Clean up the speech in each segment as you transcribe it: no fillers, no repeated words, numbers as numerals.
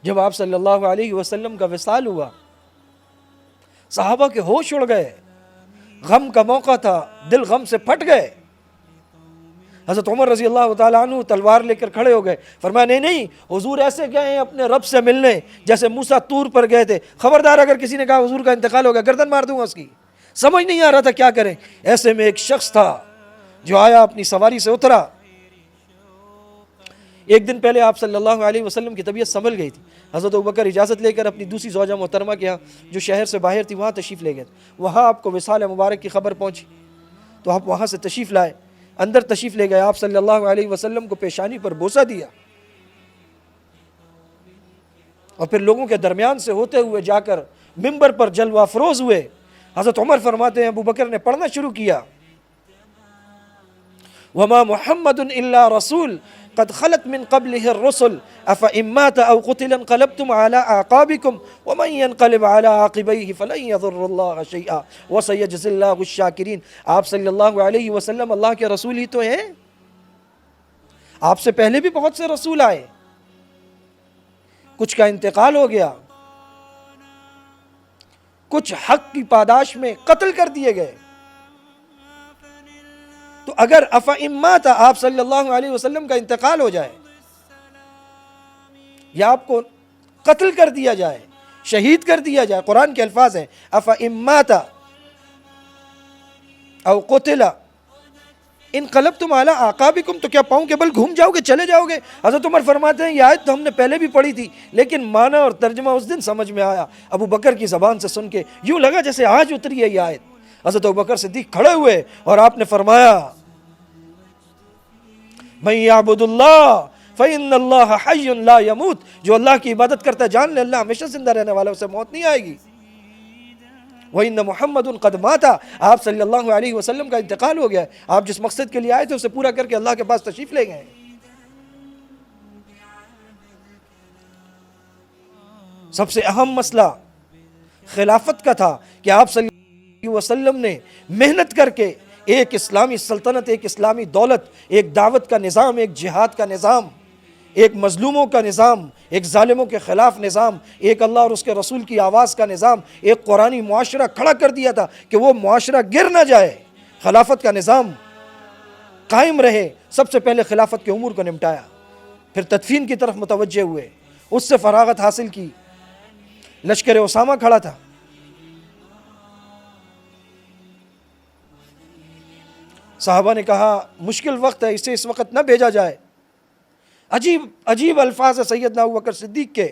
جب آپ صلی اللہ علیہ وسلم کا وصال ہوا، صحابہ کے ہوش اڑ گئے، غم کا موقع تھا، دل غم سے پھٹ گئے۔ حضرت عمر رضی اللہ تعالیٰ عنہ تلوار لے کر کھڑے ہو گئے، فرمایا نہیں نہیں، حضور ایسے گئے ہیں اپنے رب سے ملنے جیسے موسیٰ طور پر گئے تھے، خبردار اگر کسی نے کہا حضور کا انتقال ہو گیا گردن مار دوں گا اس کی۔ سمجھ نہیں آ رہا تھا کیا کریں۔ ایسے میں ایک شخص تھا جو آیا، اپنی سواری سے اترا۔ ایک دن پہلے آپ صلی اللہ علیہ وسلم کی طبیعت سنبھل گئی تھی، حضرت ابوبکر اجازت لے کر اپنی دوسری زوجہ محترمہ کے ہاں جو شہر سے باہر تھی وہاں تشریف لے گئے۔ وہاں آپ کو وصال مبارک کی خبر پہنچی تو آپ وہاں سے تشریف لائے، اندر تشریف لے گئے، آپ صلی اللہ علیہ وسلم کو پیشانی پر بوسہ دیا، اور پھر لوگوں کے درمیان سے ہوتے ہوئے جا کر ممبر پر جلوہ افروز ہوئے۔ حضرت عمر فرماتے ہیں ابوبکر نے پڑھنا شروع کیا، وما محمد الا رسول قد خلت من قبله الرسل افإن مات او قتل انقلبتم على اعقابكم ومن ينقلب على عقبيه فلن يضر الله شيئا وسيجزي الله الشاكرين۔ آپ صلی اللہ علیہ وسلم اللہ کے رسول ہی تو ہیں، آپ سے پہلے بھی بہت سے رسول آئے، کچھ کا انتقال ہو گیا، کچھ حق کی پاداش میں قتل کر دیے گئے، تو اگر افئمات آپ صلی اللہ علیہ وسلم کا انتقال ہو جائے یا آپ کو قتل کر دیا جائے، شہید کر دیا جائے، قرآن کے الفاظ ہیں افئمات او قتل انقلبتم علی اعقابکم، تو کیا پاؤں کے بل گھوم جاؤ گے، چلے جاؤ گے؟ حضرت عمر فرماتے ہیں یہ آیت تو ہم نے پہلے بھی پڑھی تھی، لیکن معنی اور ترجمہ اس دن سمجھ میں آیا، ابو بکر کی زبان سے سن کے یوں لگا جیسے آج اتری ہے یہ آیت۔ حضرت ابوبکر صدیق کھڑے ہوئے اور آپ نے فرمایا من یعبد اللہ فإن اللہ حی لا یموت، جو اللہ کی عبادت کرتا ہے جان لے اللہ ہمیشہ زندہ رہنے والا، اسے موت نہیں آئے گی۔ وَإِنَّ مُحَمَّدٌ قَدْ مَاتَ، آپ صلی اللہ علیہ وسلم کا انتقال ہو گیا ہے، آپ جس مقصد کے لیے آئے تھے اسے پورا کر کے اللہ کے پاس تشریف لے گئے۔ سب سے اہم مسئلہ خلافت کا تھا کہ آپ صلی اللہ علیہ وسلم نے محنت کر کے ایک اسلامی سلطنت، ایک اسلامی دولت، ایک دعوت کا نظام، ایک جہاد کا نظام، ایک مظلوموں کا نظام، ایک ظالموں کے خلاف نظام، ایک اللہ اور اس کے رسول کی آواز کا نظام، ایک قرآنی معاشرہ کھڑا کر دیا تھا کہ وہ معاشرہ گر نہ جائے، خلافت کا نظام قائم رہے۔ سب سے پہلے خلافت کے امور کو نمٹایا، پھر تدفین کی طرف متوجہ ہوئے، اس سے فراغت حاصل کی۔ لشکر اسامہ کھڑا تھا، صحابہ نے کہا مشکل وقت ہے، اسے اس وقت نہ بھیجا جائے۔ عجیب الفاظ ہے سیدنا ابوبکر صدیق کے۔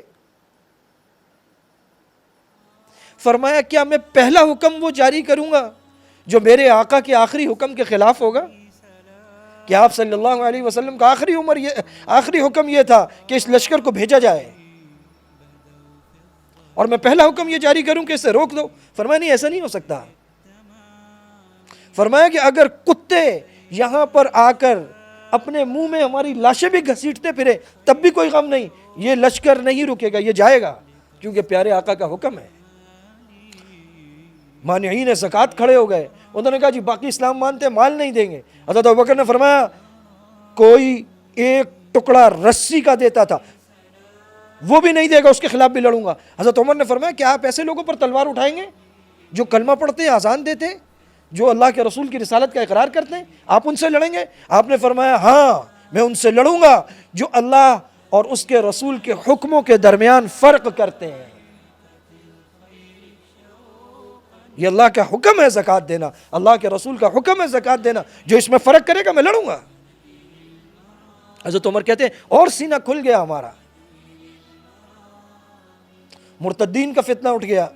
فرمایا کیا میں پہلا حکم وہ جاری کروں گا جو میرے آقا کے آخری حکم کے خلاف ہوگا؟ کہ آپ صلی اللہ علیہ وسلم کا آخری حکم یہ تھا کہ اس لشکر کو بھیجا جائے، اور میں پہلا حکم یہ جاری کروں کہ اسے روک دو؟ فرمایا نہیں، ایسا نہیں ہو سکتا۔ فرمایا کہ اگر کتے یہاں پر آ کر اپنے منہ میں ہماری لاشیں بھی گھسیٹتے پھرے تب بھی کوئی غم نہیں، یہ لشکر نہیں رکے گا، یہ جائے گا، کیونکہ پیارے آقا کا حکم ہے۔ مانعین زکوٰۃ کھڑے ہو گئے، انہوں نے کہا جی باقی اسلام مانتے مال نہیں دیں گے۔ حضرت ابوبکر نے فرمایا کوئی ایک ٹکڑا رسی کا دیتا تھا وہ بھی نہیں دے گا، اس کے خلاف بھی لڑوں گا۔ حضرت عمر نے فرمایا کیا آپ ایسے لوگوں پر تلوار اٹھائیں گے جو کلمہ پڑھتے، اذان دیتے، جو اللہ کے رسول کی رسالت کا اقرار کرتے ہیں، آپ ان سے لڑیں گے؟ آپ نے فرمایا ہاں میں ان سے لڑوں گا جو اللہ اور اس کے رسول کے حکموں کے درمیان فرق کرتے ہیں۔ یہ اللہ کا حکم ہے زکوٰۃ دینا، اللہ کے رسول کا حکم ہے زکوٰۃ دینا، جو اس میں فرق کرے گا میں لڑوں گا۔ حضرت عمر کہتے ہیں اور سینہ کھل گیا ہمارا، مرتدین کا فتنہ اٹھ گیا،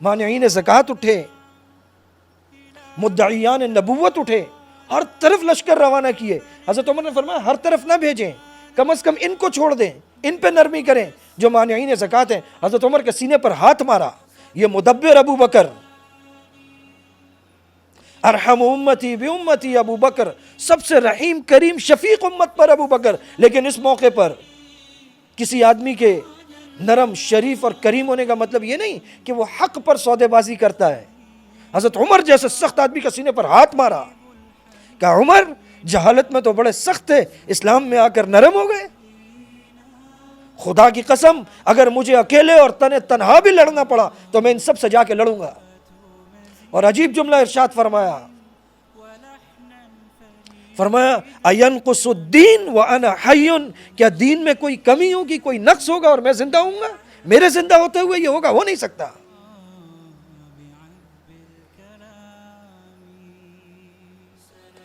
مانعین زکوٰۃ اٹھے، مدعیان نبوت اٹھے، ہر طرف لشکر روانہ کیے۔ حضرت عمر نے فرمایا ہر طرف نہ بھیجیں، کم از کم ان کو چھوڑ دیں، ان پہ نرمی کریں جو مانعین زکوٰۃ ہیں۔ حضرت عمر کے سینے پر ہاتھ مارا، یہ مدبر ابو بکر، ارحم امتی بامتی ابو بکر، سب سے رحیم کریم شفیق امت پر ابو بکر۔ لیکن اس موقع پر کسی آدمی کے نرم شریف اور کریم ہونے کا مطلب یہ نہیں کہ وہ حق پر سودے بازی کرتا ہے۔ حضرت عمر جیسے سخت آدمی کا سینے پر ہاتھ مارا، کہا عمر جہالت میں تو بڑے سخت تھے، اسلام میں آ کر نرم ہو گئے۔ خدا کی قسم اگر مجھے اکیلے اور تنہا بھی لڑنا پڑا تو میں ان سب سے جا کے لڑوں گا. اور عجیب جملہ ارشاد فرمایا اَيَنْقُصُ الدِّينُ وَأَنَا حَيٌّ، کیا دین میں کوئی کمی ہوگی، کوئی نقص ہوگا اور میں زندہ ہوں گا؟ میرے زندہ ہوتے ہوئے یہ ہوگا؟ ہو نہیں سکتا.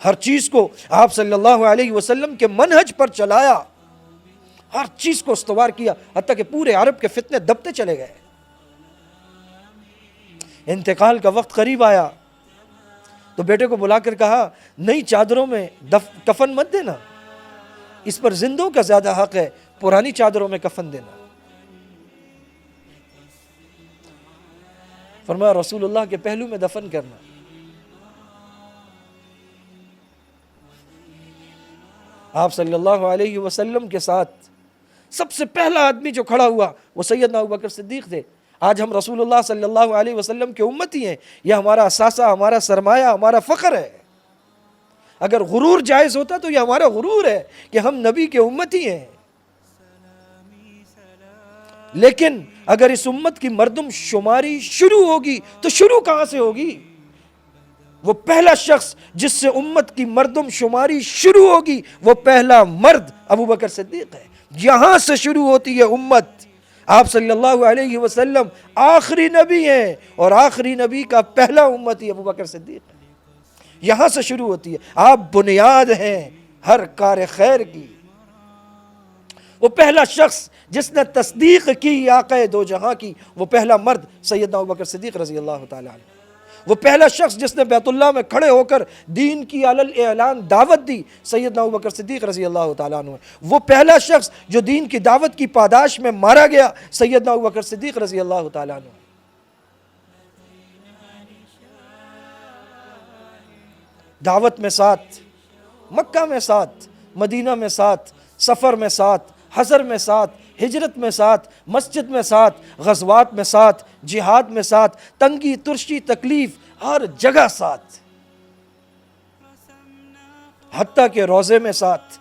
ہر چیز کو آپ صلی اللہ علیہ وسلم کے منہج پر چلایا، ہر چیز کو استوار کیا، حتیٰ کہ پورے عرب کے فتنے دبتے چلے گئے. انتقال کا وقت قریب آیا تو بیٹے کو بلا کر کہا نئی چادروں میں کفن مت دینا، اس پر زندوں کا زیادہ حق ہے، پرانی چادروں میں کفن دینا. فرمایا رسول اللہ کے پہلو میں دفن کرنا. آپ صلی اللہ علیہ وسلم کے ساتھ سب سے پہلا آدمی جو کھڑا ہوا وہ سیدنا ابوبکر صدیق تھے. آج ہم رسول اللہ صلی اللہ علیہ وسلم کے امتی ہیں، یہ ہمارا اثاثہ، ہمارا سرمایہ، ہمارا فخر ہے. اگر غرور جائز ہوتا تو یہ ہمارا غرور ہے کہ ہم نبی کے امتی ہیں. لیکن اگر اس امت کی مردم شماری شروع ہوگی تو شروع کہاں سے ہوگی؟ وہ پہلا شخص جس سے امت کی مردم شماری شروع ہوگی وہ پہلا مرد ابوبکر صدیق ہے. یہاں سے شروع ہوتی ہے امت. آپ صلی اللہ علیہ وسلم آخری نبی ہیں اور آخری نبی کا پہلا امتی ابوبکر صدیق ہے. یہاں سے شروع ہوتی ہے. آپ بنیاد ہیں ہر کار خیر کی. وہ پہلا شخص جس نے تصدیق کی آقا دو جہاں کی، وہ پہلا مرد سیدنا ابوبکر صدیق رضی اللہ تعالی عنہ. وہ پہلا شخص جس نے بیت اللہ میں کھڑے ہو کر دین کی علی اعلان دعوت دی، سیدنا ابوبکر صدیق رضی اللہ تعالیٰ عنہ. وہ پہلا شخص جو دین کی دعوت کی پاداش میں مارا گیا، سیدنا ابوبکر صدیق رضی اللہ تعالیٰ عنہ. دعوت میں ساتھ، مکہ میں ساتھ، مدینہ میں ساتھ، سفر میں ساتھ، حضر میں ساتھ، ہجرت میں ساتھ، مسجد میں ساتھ، غزوات میں ساتھ، جہاد میں ساتھ، تنگی ترشی تکلیف ہر جگہ ساتھ، حتیٰ کہ روزے میں ساتھ.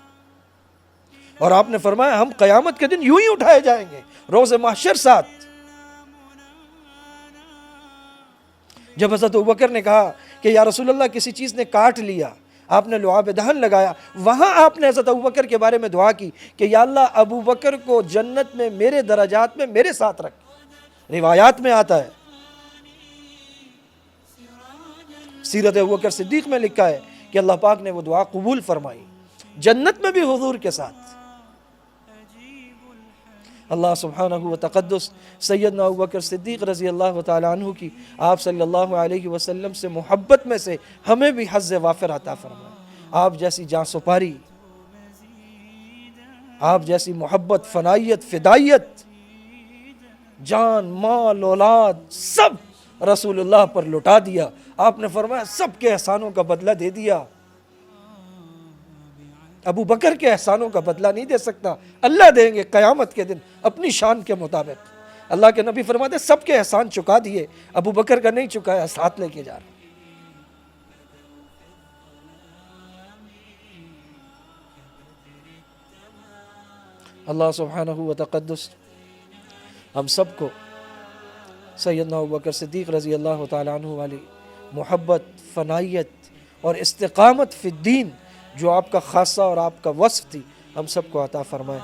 اور آپ نے فرمایا ہم قیامت کے دن یوں ہی اٹھائے جائیں گے، روز محشر ساتھ. جب حضرت ابوبکر نے کہا کہ یا رسول اللہ کسی چیز نے کاٹ لیا، آپ نے لعاب دہن لگایا، وہاں آپ نے حضرت ابوبکر کے بارے میں دعا کی کہ یا اللہ ابوبکر کو جنت میں میرے درجات میں میرے ساتھ رکھ. روایات میں آتا ہے، سیرت ابوبکر صدیق میں لکھا ہے کہ اللہ پاک نے وہ دعا قبول فرمائی، جنت میں بھی حضور کے ساتھ. اللہ سبحانہ و تقدس سیدنا ابوبکر صدیق رضی اللہ تعالیٰ عنہ کی آپ صلی اللہ علیہ وسلم سے محبت میں سے ہمیں بھی حظ وافر عطا فرمائے. آپ جیسی جاں سپاری، آپ جیسی محبت، فنائیت، فدائیت، جان مال اولاد سب رسول اللہ پر لٹا دیا. آپ نے فرمایا سب کے احسانوں کا بدلہ دے دیا. ابو بکر کے احسانوں کا بدلہ نہیں دے سکتا، اللہ دیں گے قیامت کے دن اپنی شان کے مطابق. اللہ کے نبی فرماتے سب کے احسان چکا دیے، ابو بکر کا نہیں چکایا، ساتھ لے کے جا رہا. اللہ سبحانہ و تقدس ہم سب کو سیدنا ابوبکر صدیق رضی اللہ تعالیٰ عنہ والی محبت، فنائیت اور استقامت فی الدین جو آپ کا خاصہ اور آپ کا وصف تھی، ہم سب کو عطا فرمائے.